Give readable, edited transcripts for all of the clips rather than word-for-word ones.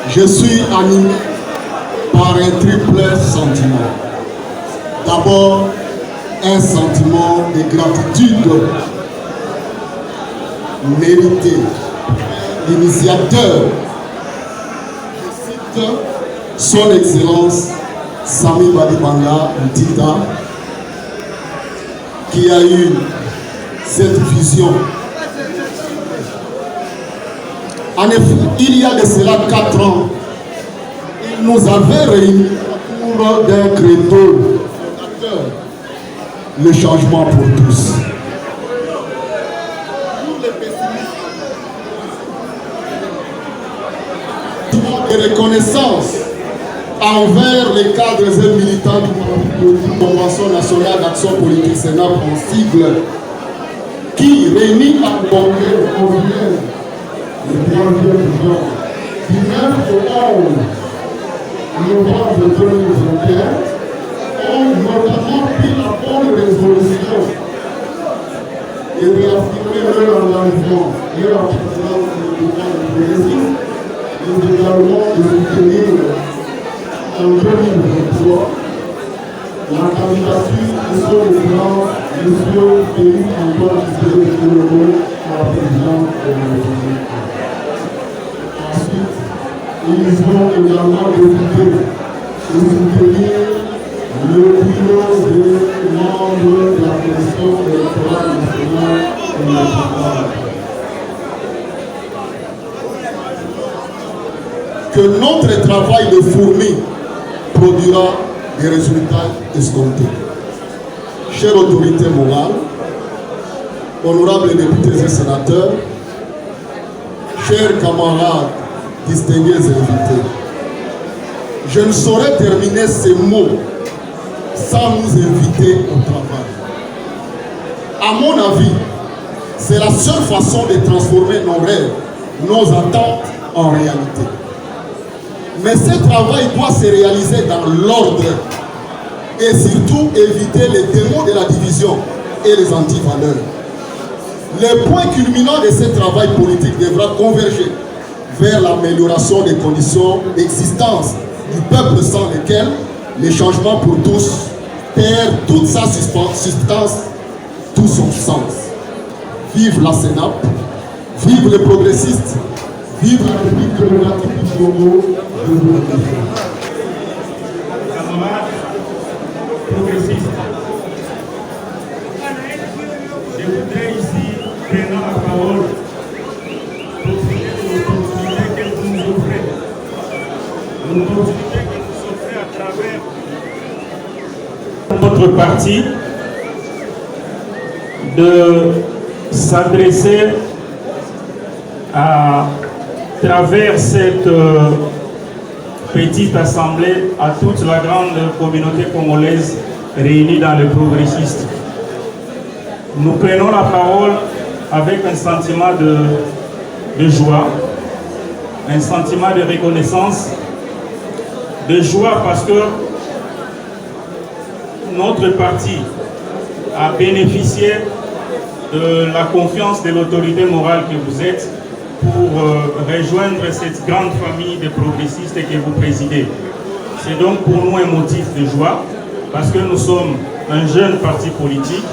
Je suis animé par un triple sentiment. D'abord, un sentiment de gratitude mérité. L'initiateur, je cite son Excellence Sami Badibanga Ntita, qui a eu cette vision. En effet, il y a de cela 4 ans, il nous avait réunis autour d'un credo, le changement pour tous. De reconnaissance envers les cadres et militants de la Convention nationale d'action politique Sénat en sigle, qui réunit à congrès le 3e jour du 9 au 11 novembre 2021 ont notamment pris la bonne résolution et réaffirmer leur engagement et leur présence du pouvoir de progressiste, mais également de soutenir en 2023 la candidature de son excellence M. Félix Antoine Tshisekedi à la présidence de la République. Ensuite, ils vont également décider de soutenir le bureau des membres de la Commission électorale nationale et nationale. Que notre travail de fourmi produira des résultats escomptés. Chère autorité morale, honorables députés et sénateurs, chers camarades, distingués invités, je ne saurais terminer ces mots sans nous inviter au travail. À mon avis, c'est la seule façon de transformer nos rêves, nos attentes en réalité. Mais ce travail doit se réaliser dans l'ordre et surtout éviter les démons de la division et les antivaleurs. Le point culminant de ce travail politique devra converger vers l'amélioration des conditions d'existence du peuple sans lequel le changement pour tous perd toute sa substance, tout son sens. Vive la Sénap, vive les progressistes, vive la République démocratique du Congo. Camarades progressistes, je voudrais ici prendre la parole pour citer l'opportunité que vous nous offrez. L'opportunité que vous offrez à travers notre parti de s'adresser à travers cette petite assemblée à toute la grande communauté congolaise réunie dans le progressiste. Nous prenons la parole avec un sentiment de joie, un sentiment de reconnaissance, de joie parce que notre parti a bénéficié de la confiance de l'autorité morale que vous êtes pour rejoindre cette grande famille de progressistes que vous présidez. C'est donc pour nous un motif de joie parce que nous sommes un jeune parti politique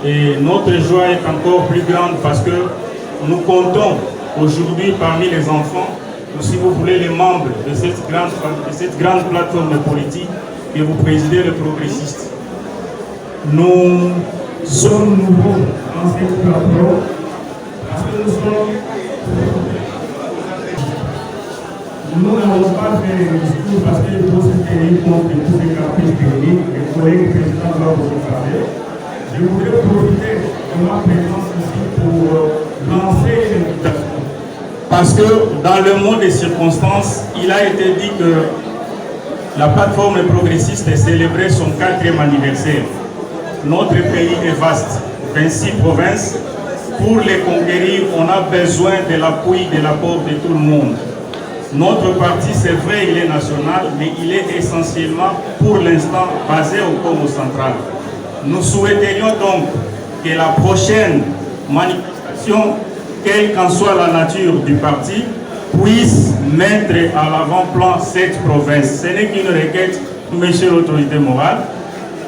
et notre joie est encore plus grande parce que nous comptons aujourd'hui parmi les enfants, ou si vous voulez les membres de cette grande plateforme politique que vous présidez, le progressiste. Nous sommes nouveaux dans cette plateforme parce que nous sommes... Nous n'avons pas fait un discours parce qu'il faut se tenir compte de tous les caprices techniques. Les collègues présidents doivent vous parler. Je voudrais profiter de ma présence ici pour lancer une invitation. Parce que dans le monde des circonstances, il a été dit que la plateforme progressiste a célébré son 4e anniversaire. Notre pays est vaste, 26 provinces. Pour les conquérir, on a besoin de l'appui, de l'apport de tout le monde. Notre parti, c'est vrai, il est national, mais il est essentiellement, pour l'instant, basé au Congo central. Nous souhaiterions donc que la prochaine manifestation, quelle qu'en soit la nature du parti, puisse mettre à l'avant-plan cette province. Ce n'est qu'une requête, monsieur l'autorité morale.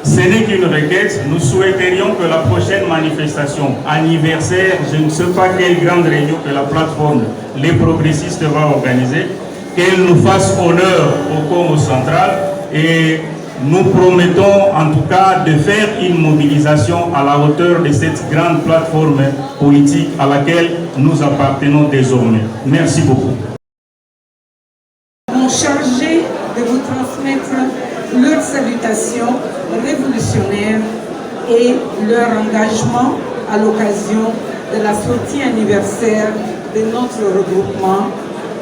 Ce n'est qu'une requête. Nous souhaiterions que la prochaine manifestation, anniversaire, je ne sais pas quelle grande réunion que la plateforme Les Progressistes va organiser, qu'elle nous fasse honneur au Congo central et nous promettons en tout cas de faire une mobilisation à la hauteur de cette grande plateforme politique à laquelle nous appartenons désormais. Merci beaucoup. Nous sommes chargés de vous transmettre leurs salutations révolutionnaires et leur engagement à l'occasion de la sortie anniversaire de notre regroupement,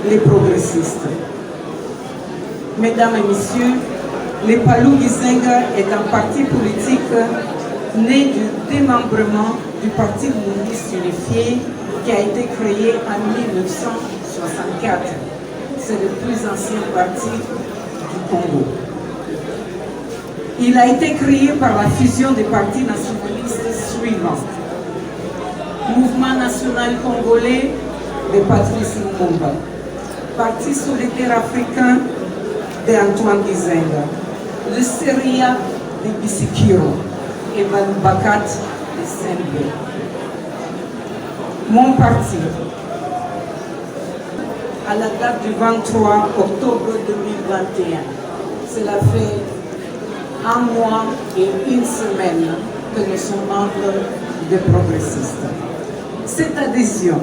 les progressistes. Mesdames et messieurs, les Palou Gizenga est un parti politique né du démembrement du Parti communiste unifié qui a été créé en 1964. C'est le plus ancien parti du Congo. Il a été créé par la fusion des partis nationalistes suivants. Mouvement national congolais de Patrice Lumumba, Parti solidaire africain d'Antoine Gizenga, le Seria de Bisikiro et Balubakat de Senbe. Mon parti, à la date du 23 octobre 2021, cela fait un mois et une semaine que nous sommes membres des progressistes. Cette adhésion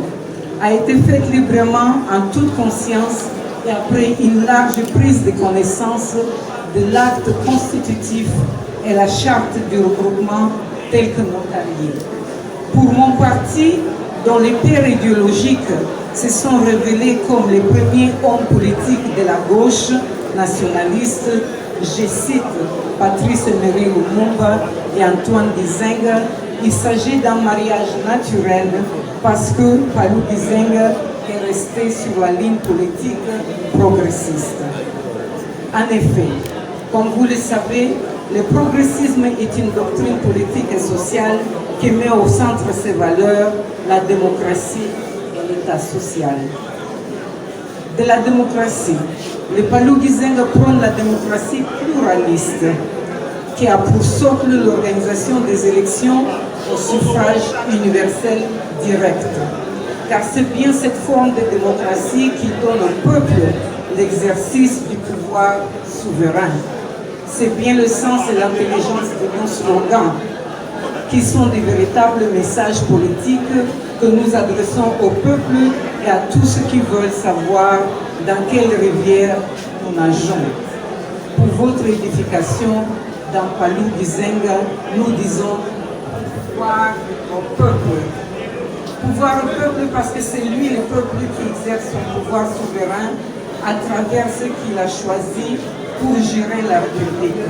a été faite librement en toute conscience et après une large prise de connaissance de l'acte constitutif et la charte du regroupement tel que notarié. Pour mon parti, dont les pères idéologiques se sont révélés comme les premiers hommes politiques de la gauche nationaliste, je cite Patrice Emery Lumumba et Antoine Gizenga, il s'agit d'un mariage naturel parce que Palou Gizenga est resté sur la ligne politique progressiste. En effet, comme vous le savez, le progressisme est une doctrine politique et sociale qui met au centre ses valeurs, la démocratie et l'État social. De la démocratie, le Palou Gizenga prône la démocratie pluraliste qui a pour socle l'organisation des élections au suffrage universel direct. Car c'est bien cette forme de démocratie qui donne au peuple l'exercice du pouvoir souverain. C'est bien le sens et l'intelligence de nos slogans qui sont des véritables messages politiques que nous adressons au peuple et à tous ceux qui veulent savoir dans quelle rivière nous nageons. Pour votre édification, dans Palou Gizenga, nous disons pouvoir au peuple. Pouvoir au peuple parce que c'est lui, le peuple, qui exerce son pouvoir souverain à travers ce qu'il a choisi pour gérer la République.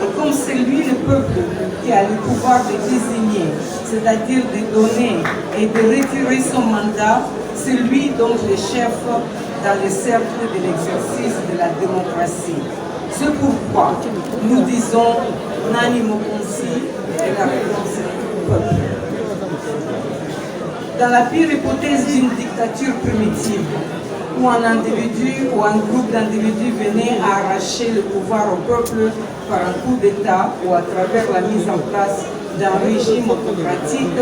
Et comme c'est lui, le peuple, qui a le pouvoir de désigner, c'est-à-dire de donner et de retirer son mandat, c'est lui donc le chef dans le cercle de l'exercice de la démocratie. C'est pourquoi nous disons Nani Mokonsi et la réponse du peuple. Dans la pire hypothèse d'une dictature primitive, où un individu ou un groupe d'individus venait à arracher le pouvoir au peuple par un coup d'État ou à travers la mise en place d'un régime autocratique,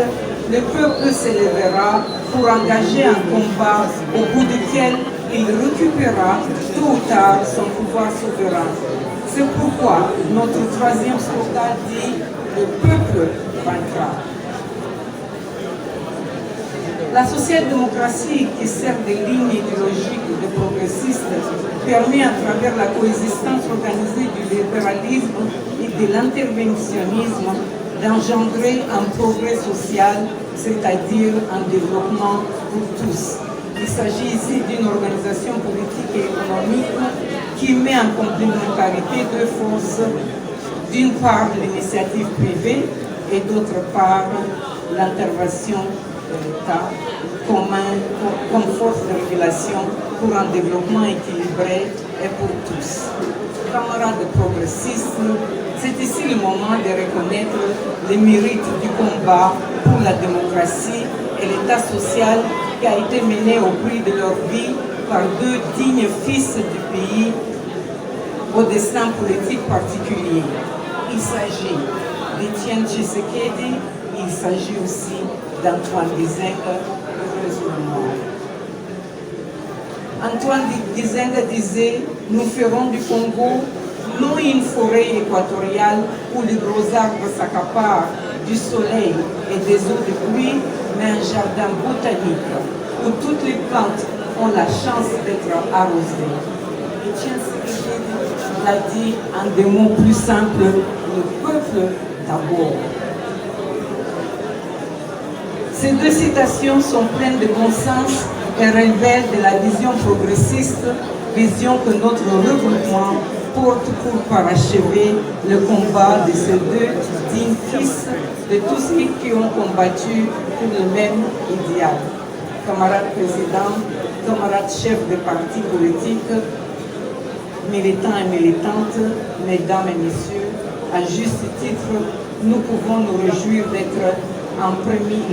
le peuple s'élèvera pour engager un combat au bout duquel il récupérera tôt ou tard son pouvoir souverain. C'est pourquoi notre troisième slogan dit « Le peuple vaincra ». La social-démocratie, qui sert de ligne idéologique des progressistes, permet à travers la coexistence organisée du libéralisme et de l'interventionnisme d'engendrer un progrès social, c'est-à-dire un développement pour tous. Il s'agit ici d'une organisation politique et économique qui met en complémentarité deux forces, d'une part l'initiative privée et d'autre part l'intervention de l'État comme force de régulation pour un développement équilibré et pour tous. Camarades progressistes, c'est ici le moment de reconnaître les mérites du combat pour la démocratie et l'État social qui a été mené au prix de leur vie par deux dignes fils du pays au destin politique particulier. Il s'agit d'Étienne Tshisekedi, il s'agit aussi d'Antoine Gizenga, heureusement. Antoine Gizenga disait « Nous ferons du Congo non une forêt équatoriale où les gros arbres s'accaparent du soleil et des eaux de pluie, mais un jardin botanique où toutes les plantes ont la chance d'être arrosées. » Étienne Tshisekedi l'a dit en des mots plus simples, le peuple d'abord. Ces deux citations sont pleines de bon sens et révèlent de la vision progressiste, vision que notre regroupement porte pour parachever le combat de ces deux dignes fils de tous ceux qui ont combattu pour le même idéal. Camarades présidents, camarades chefs de partis politiques, militants et militantes, mesdames et messieurs, à juste titre, nous pouvons nous réjouir d'être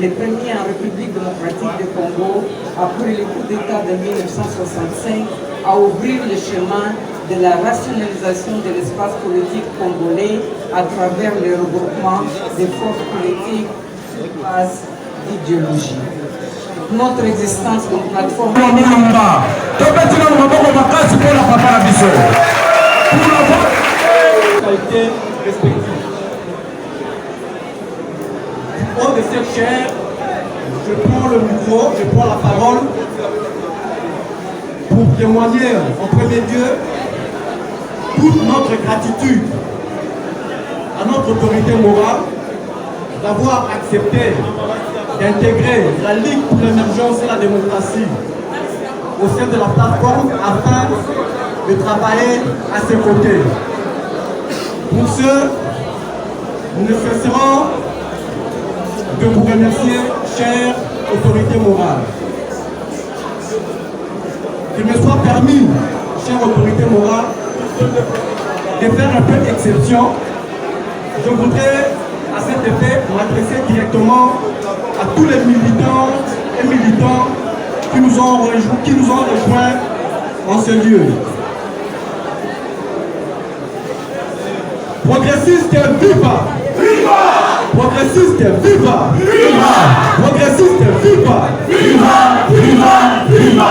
les premiers en République démocratique du Congo, après le coup d'État de 1965, à ouvrir le chemin de la rationalisation de l'espace politique congolais à travers le regroupement des forces politiques sur base d'idéologie. Notre existence comme plateforme qualité respective. Du haut de cette chaire, je prends le micro, je prends la parole pour témoigner en premier lieu toute notre gratitude à notre autorité morale d'avoir accepté d'intégrer la Ligue pour l'émergence et la démocratie au sein de la plateforme afin de travailler à ses côtés. Pour ce, nous ne cesserons de vous remercier, chère autorité morale. Qu'il me soit permis, chère autorité morale, de faire un peu exception. Je voudrais, à cet effet, m'adresser directement à tous les militants et militants qui nous ont rejoints en ce lieu. Progressiste, viva! Viva! Progressiste, viva! Viva! Progressiste, viva! Viva! Viva! Viva!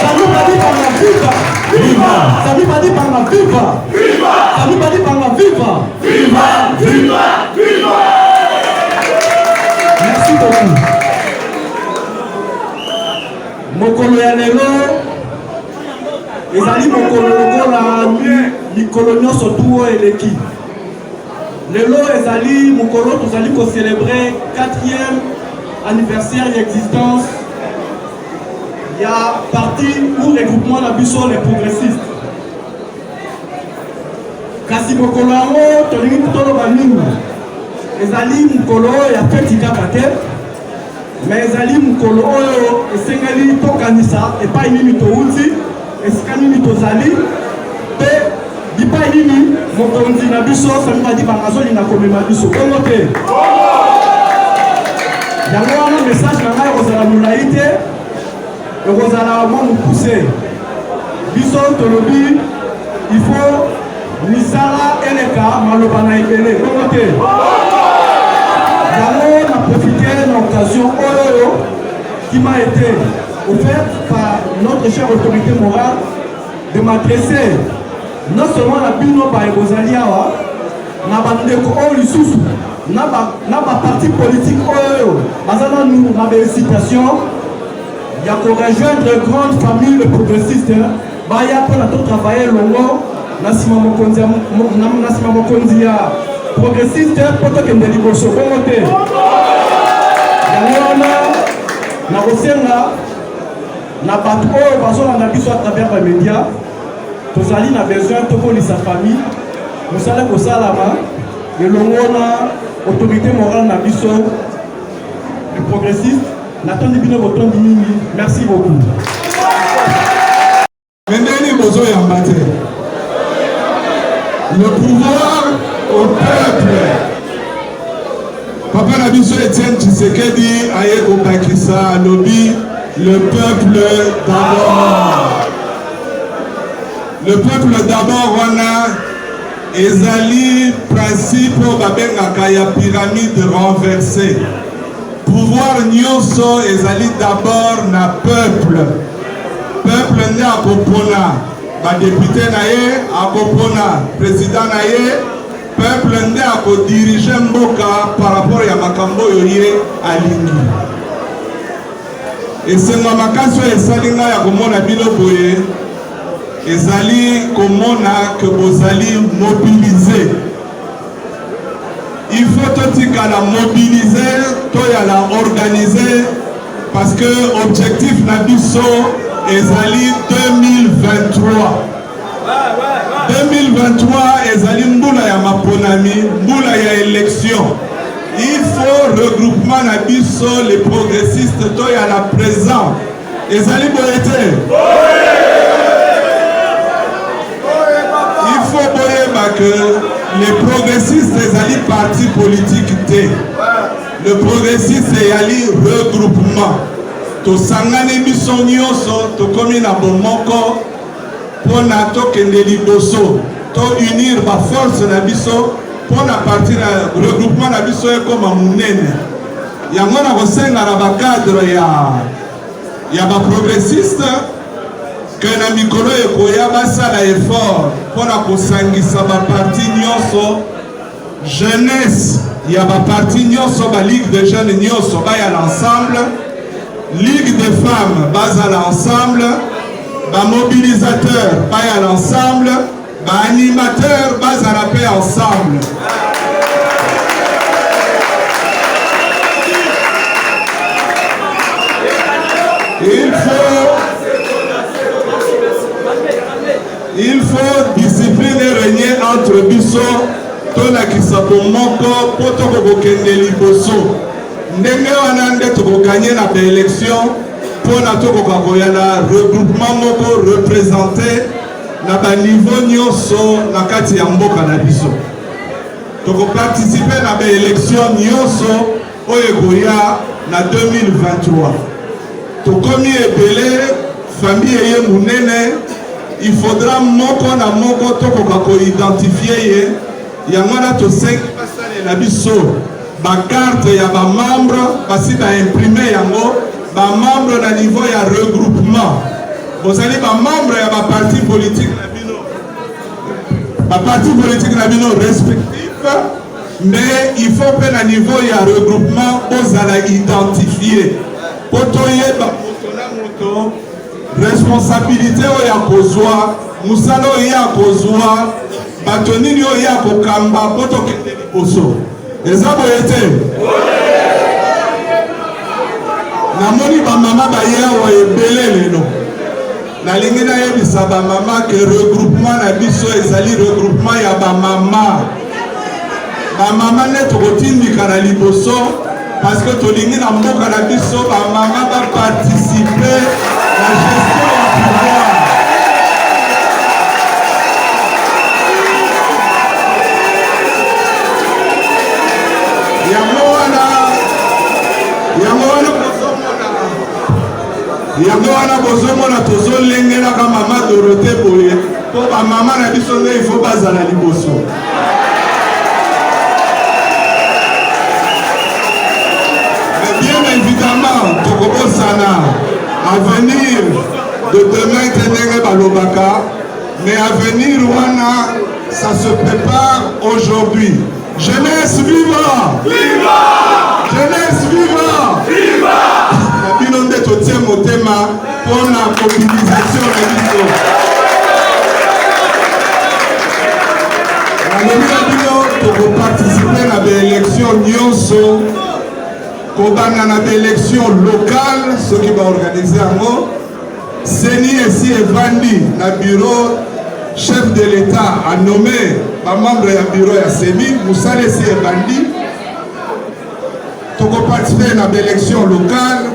Sami Badi par la viva! Viva! Sami Badi par la viva! Viva! Sami Badi par la viva! Viva! Viva! Viva! Merci beaucoup. Mokolo ya lelo ezali mokolo lokola mikolo nyonso tu oyo eleki. Lelo ezali mokolo tozali célébrer 4e anniversaire d'existence ya parti ou regroupement na biso les progressistes. Kasi mokolo yango tolingi toloba nini? Ezali mokolo ya feti kaka te, mais ezali mokolo oyo esengeli tokanisa epai nini touti, esika nini tozali, pe bipai nini mokonzi na biso Sami Badi bangazolinga komema biso bongo te. Yango wana message na ngai ekozala molai te, ekozala mwa mokuse. Biso tolobi il faut misala eleka maloba na ebele bongo te. Yango na profité de l'occasion qui m'a été offerte par notre chère autorité morale de m'adresser non seulement à Bino Baegozaliawa, na bandeko lisusu, na parti politique bazana nous na citation, il y a qu'on rejoindre de grande famille de progressistes, baya pour la travailler longo, nasima mokonzi ya progressiste poto kende liboso bongo te. Yango wana na kosenga na bato oyo bazolanda biso à travers les médias, tozali na besoin tokolisa famille mosala kosalama elongo na autorité morale na biso le progressiste natondi bino botondi mingi. Merci beaucoup. Mendeli bozo yamba te. Le pouvoir au peuple. Papa Nabiso Etienne Tshisekedi aye kopakisa lobby Le peuple d'abord. Le peuple d'abord, on a ezali principe babengaka ya pyramide renversée. Pouvoir nyonso ezali d'abord na peuple. Peuple nde akopona ba député na ye, akopona président na ye. Peuple nde akodirige mboka par rapport ya makambo oyo ye alingi. Esengo makasi oyo esali ngai ya komona bino boye ezali komona que bozali mobilisé. Il faut totikala mobiliser, toyala organiser parce que objectif na biso ezali 2023. 2023 ezali mbula ya maponami, mbula ya élection. Il faut regroupement na biso les progressistes toyala présent. Ezali boyete. Il faut que les progressistes ezali parti politique te. Le progressiste ezali regroupement. To sangane biso nyonso to komi na bomoko pona to kende liboso to unir ba force na biso pona partir na regroupement na biso ekoma munene. Yango na kosenga na ba cadre ya ba progressiste que na mikolo ekoya basala effort pona kosangisa ba parti nyonso jeunesse ya ba parti nyonso ba ligue de jeunes nyonso baya l'ensemble, ligue de femmes bazala ensemble, ba mobilisateur baya l'ensemble, ba animateur bazala pe ensemble. Il faut discipline et régner entre biso tolakisa bomoko po tokokende liboso ndenge wana nde tokokanye na baélection mpona tokoka koya na regroupement moko représenté na baniveau nyonso na kati ya mboka na biso tokoparticipe na baélection nyonso oyo ekoya na 2023 tokomi ebele famille eye munene. Il faudra moko na moko tokoka ko identifier ye yango na to 5 pasale na biso ba carte ya ba membre basi ba imprimer yango ba membre na niveau ya regroupement bozali ba membre ya ba parti politique na bino respectif mais il faut que na niveau ya regroupement bozala identifier poto yeba moto na moto responsabilité oyo ya kozwa musala oyo ya kozwa bato nini oyo ya kokamba po tokende liboso eza boye te namoni bamama baye awa ebele lelo nalingi nayebisa bamama ke regroupement na biso ezali regroupement ya bamama nde tokotindika na liboso parce que tolingi na mboka na biso bamama baparticipe la gestion du pouvoir. Yango wana bozomona tozolengelaka mama Dorothée boye po bamama na biso nde ifo bazala liboso. Mais bien évidemment tokobosana avenir de demain tenenge balobaka, mais avenir wana ça se prépare aujourd'hui. Jeunesse viva! Viva! Jeunesse viva! Viva! Bino nde totie motema pona mobilisation na biso. Nalobi na bino tokoparticipe na baélection nyonso kobanda na baélection locale soki baorganize yango seni esi evandi na bureau chef de l'État a nommé bamembre ya bureau ya seni mosala esi evandi tokoparticipe na baélection locale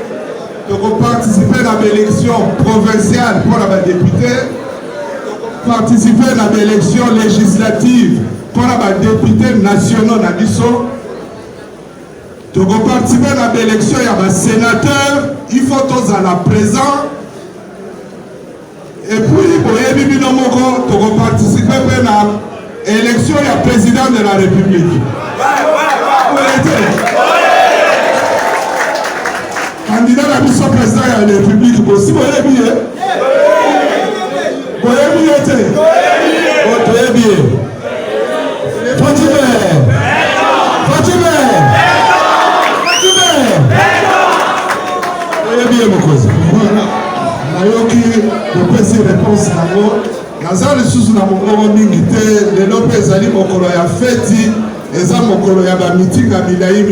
tokoparticipe na baélection provinciale mpona badéputé tokoparticipe na baélection législative mpona badéputé nationaux na biso. tokoparticipe na baélection ya basénateur, il faut tozala présent. Et puis boyebi bino moko tokoparticipe mpe na élection ya président de la République. Candidat na biso président ya la République bosi boyebi ye boyebi ye te boyebi ye oyebi ye mokonzi nayoki kopesi réponse nango naza lisusu na mongongo mingi te lelo mpe ezali mokolo ya feti eza mokolo ya bamitinga milai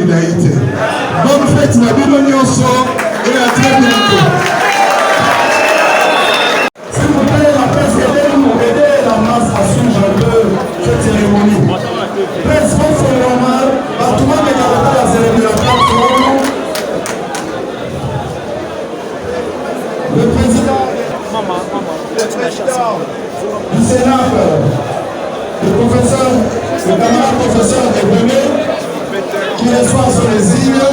te bonne fête na bino nyonso et à très bientôt. S'il vous plaît, la presse est nous aider la masse à suivre un peu cette cérémonie. Presse, c'est normal, tout le monde est dans la cérémonie. Le président du Sénat, le camarade professeur est venu, qui reçoit sur les îles.